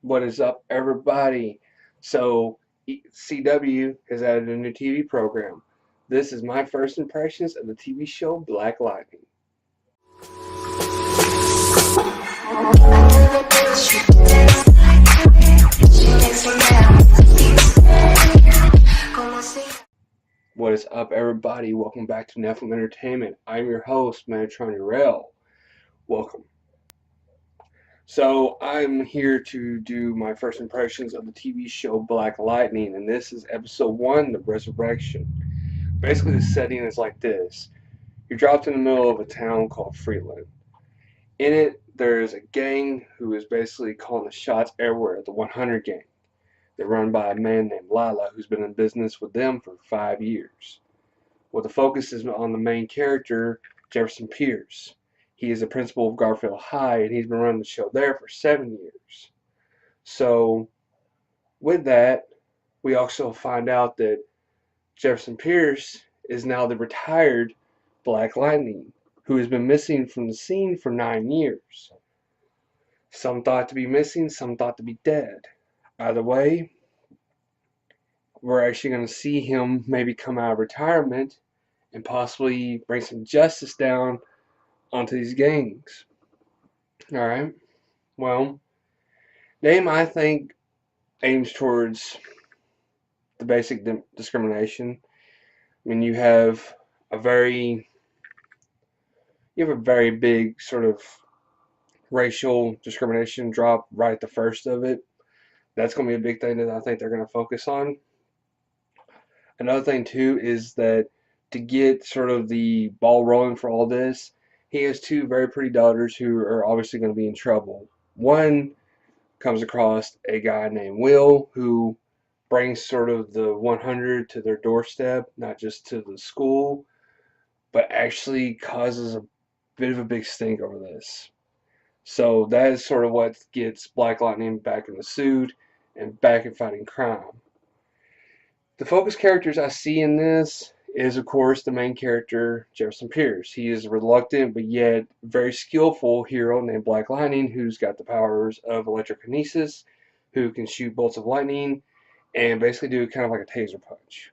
What is up, everybody? So, CW has added a new TV program. This is my first impressions of the TV show Black Lightning. What is up, everybody? Welcome back to Nephilim Entertainment. I'm your host, Metatron Urel. Welcome. So, I'm here to do my first impressions of the TV show Black Lightning, and this is episode 1, The Resurrection. Basically, the setting is like this. You're dropped in the middle of a town called Freeland. In it, there's a gang who is basically calling the shots everywhere, the 100 gang. They're run by a man named Lila who's been in business with them for 5 years. Well, the focus is on the main character, Jefferson Pierce. He is the principal of Garfield High, and he's been running the show there for 7 years. So, with that, we also find out that Jefferson Pierce is now the retired Black Lightning, who has been missing from the scene for 9 years. Some thought to be missing, some thought to be dead. Either way, we're actually going to see him maybe come out of retirement and possibly bring some justice down onto these gangs. Alright, well, name I think aims towards the basic discrimination. I mean, you have a very big sort of racial discrimination drop right at the first of it. That's going to be a big thing that I think they're going to focus on. Another thing too is that to get sort of the ball rolling for all this, he has two very pretty daughters who are obviously going to be in trouble. One comes across a guy named Will who brings sort of the 100 to their doorstep, not just to the school, but actually causes a bit of a big stink over this. So that is sort of what gets Black Lightning back in the suit and back in fighting crime. The focus characters I see in this is, of course, the main character, Jefferson Pierce. He is a reluctant but yet very skillful hero named Black Lightning who's got the powers of electrokinesis, who can shoot bolts of lightning and basically do kind of like a taser punch.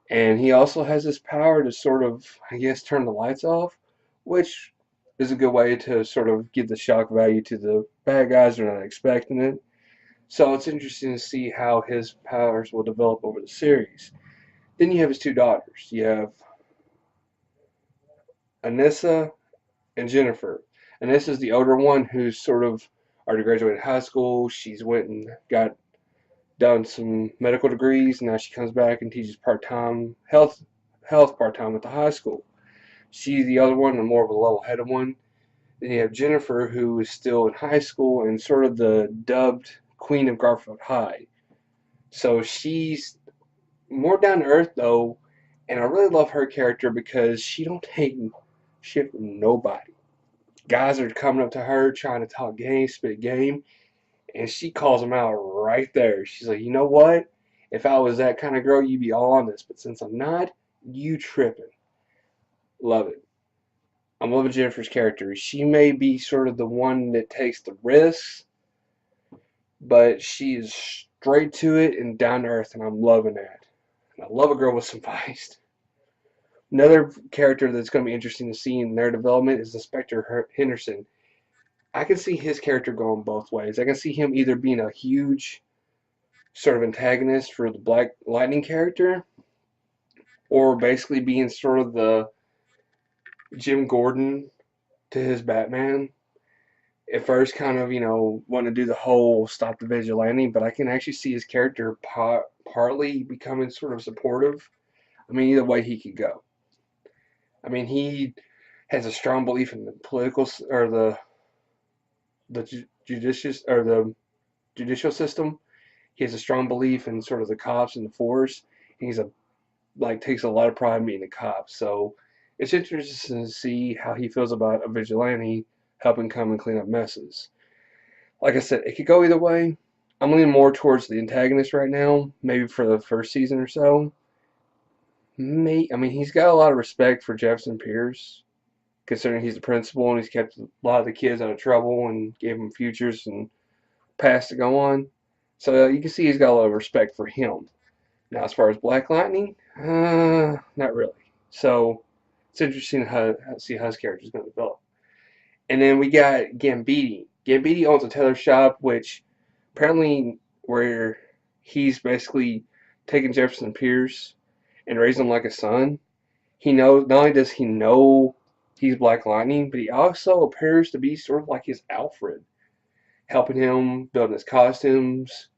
And he also has this power to sort of, I guess, turn the lights off, which is a good way to sort of give the shock value to the bad guys who are not expecting it. So it's interesting to see how his powers will develop over the series. Then you have his two daughters. You have Anissa and Jennifer. Anissa's the older one who's sort of already graduated high school. She's went and done some medical degrees. Now she comes back and teaches part-time health part-time at the high school. She's the other one, and more of a level-headed one. Then you have Jennifer, who is still in high school and sort of the dubbed Queen of Garfield High. So she's more down to earth though, and I really love her character because she don't take shit from nobody. Guys are coming up to her trying to talk game, spit game, and she calls them out right there. She's like, you know what? If I was that kind of girl, you'd be all on this. But since I'm not, you tripping. Love it. I'm loving Jennifer's character. She may be sort of the one that takes the risks, but she is straight to it and down to earth, and I'm loving that. And I love a girl with some feist. Another character that's going to be interesting to see in their development is Inspector Henderson. I can see his character going both ways. I can see him either being a huge sort of antagonist for the Black Lightning character, or basically being sort of the Jim Gordon to his Batman. At first, kind of, wanting to do the whole stop the vigilante, but I can actually see his character partly becoming sort of supportive. I mean, either way he could go. I mean, he has a strong belief in the political or the judicial system. He has a strong belief in sort of the cops and the force. He's takes a lot of pride in being a cop. So it's interesting to see how he feels about a vigilante helping come and clean up messes. Like I said, it could go either way. I'm leaning more towards the antagonist right now, maybe for the first season or so. I mean, he's got a lot of respect for Jefferson Pierce, considering he's the principal and he's kept a lot of the kids out of trouble and gave them futures and path to go on. So you can see he's got a lot of respect for him. Now, as far as Black Lightning, not really. So it's interesting how see how his character is going to develop. And then we got Gambiti. Gambiti owns a tailor shop, which apparently where he's basically taking Jefferson Pierce and raising him like a son. He knows not only does he know he's Black Lightning, but he also appears to be sort of like his Alfred, helping him building his costumes,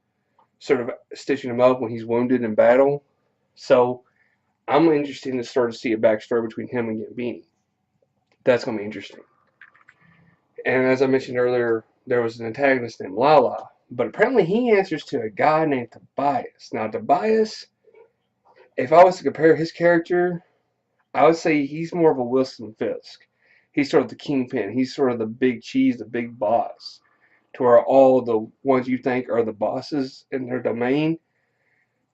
sort of stitching him up when he's wounded in battle. So I'm interested to start to see a backstory between him and Gambini. That's going to be interesting. And as I mentioned earlier, there was an antagonist named Lala, but apparently he answers to a guy named Tobias. Now, Tobias, if I was to compare his character, I would say he's more of a Wilson Fisk. He's sort of the kingpin. He's sort of the big cheese, the big boss, to where all the ones you think are the bosses in their domain,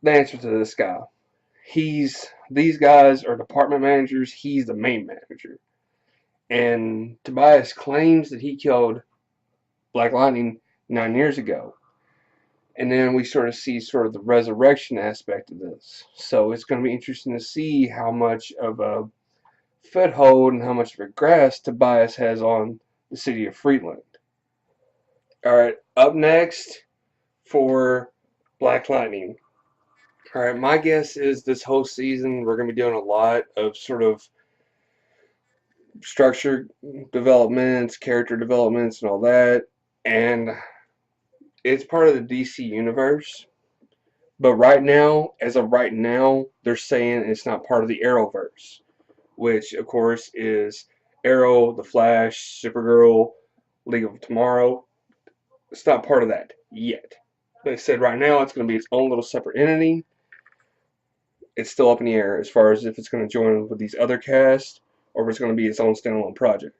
they answer to this guy. These guys are department managers. He's the main manager. And Tobias claims that he killed Black Lightning 9 years ago. And then we sort of see sort of the resurrection aspect of this. So it's going to be interesting to see how much of a foothold and how much of a grasp Tobias has on the city of Friedland. Alright, up next for Black Lightning. Alright, my guess is this whole season we're going to be doing a lot of sort of structure developments, character developments, and all that. And it's part of the DC universe. But right now, as of right now, they're saying it's not part of the Arrowverse, which of course is Arrow, The Flash, Supergirl, League of Tomorrow. It's not part of that yet. They said right now it's going to be its own little separate entity. It's still up in the air as far as if it's going to join with these other casts or if it's going to be its own standalone project.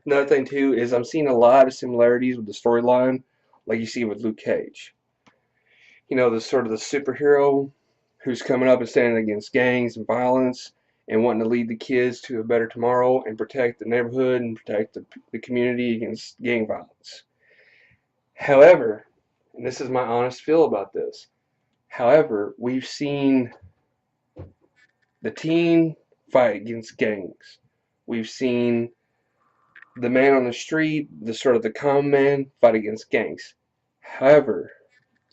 Another thing too is I'm seeing a lot of similarities with the storyline, like you see with Luke Cage. You know, the sort of the superhero who's coming up and standing against gangs and violence and wanting to lead the kids to a better tomorrow and protect the neighborhood and protect the community against gang violence. However, and this is my honest feel about this, however, we've seen the teen fight against gangs. We've seen the man on the street, the sort of the common man, fight against gangs. However,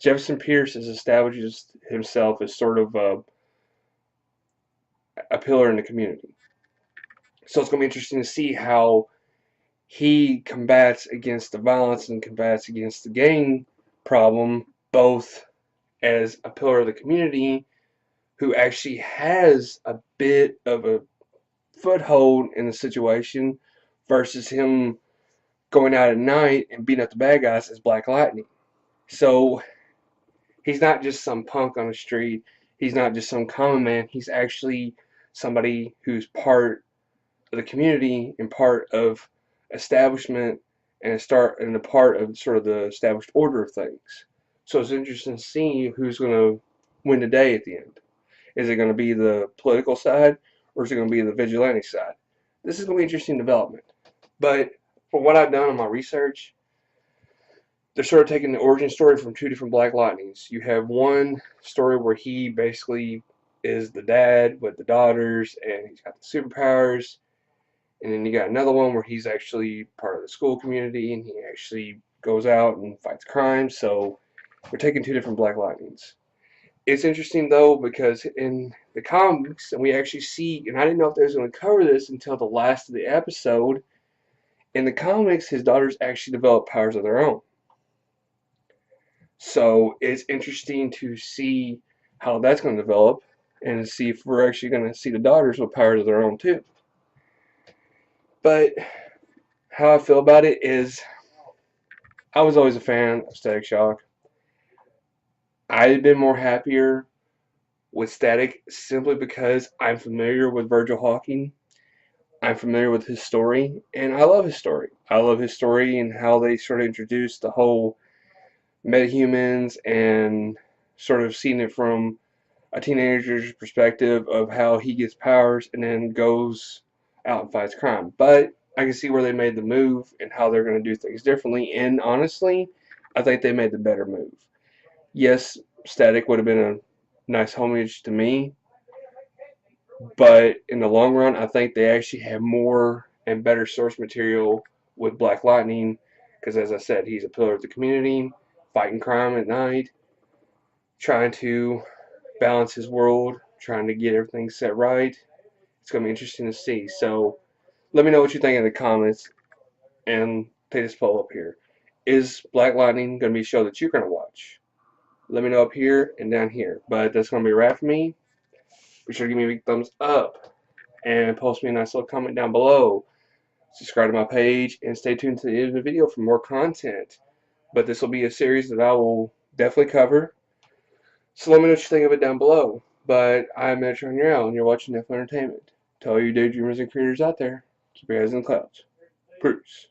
Jefferson Pierce has established himself as sort of a pillar in the community. So it's going to be interesting to see how he combats against the violence and combats against the gang problem, both as a pillar of the community who actually has a bit of a foothold in the situation versus him going out at night and beating up the bad guys as Black Lightning. So he's not just some punk on the street. He's not just some common man. He's actually somebody who's part of the community and part of establishment and a part of sort of the established order of things. So it's interesting to see who's going to win the day at the end. Is it going to be the political side or is it going to be the vigilante side? This is going to be an interesting development. But for what I've done in my research, they're sort of taking the origin story from two different Black Lightnings. You have one story where he basically is the dad with the daughters and he's got the superpowers. And then you got another one where he's actually part of the school community and he actually goes out and fights crime. So we're taking two different Black Lightnings. It's interesting though because in the comics, and we actually see, and I didn't know if they was going to cover this until the last of the episode. In the comics, his daughters actually develop powers of their own. So it's interesting to see how that's going to develop and see if we're actually going to see the daughters with powers of their own too. But how I feel about it is I was always a fan of Static Shock. I've been more happier with Static simply because I'm familiar with Virgil Hawking. I'm familiar with his story, and I love his story. I love his story and how they sort of introduced the whole metahumans and sort of seeing it from a teenager's perspective of how he gets powers and then goes out and fights crime. But I can see where they made the move and how they're going to do things differently. And honestly, I think they made the better move. Yes, Static would have been a nice homage to me, but in the long run, I think they actually have more and better source material with Black Lightning, because as I said, he's a pillar of the community, fighting crime at night, trying to balance his world, trying to get everything set right. It's going to be interesting to see. So let me know what you think in the comments and take this poll up here. Is Black Lightning going to be a show that you're going to watch? Let me know up here and down here. But that's going to be a wrap for me. Be sure to give me a big thumbs up and post me a nice little comment down below. Subscribe to my page and stay tuned to the end of the video for more content. But this will be a series that I will definitely cover. So let me know what you think of it down below. But I'm Megatron Yarrow, and you're watching Nephilim Entertainment. To all you daydreamers and creators out there, keep your eyes in the clouds. Peace.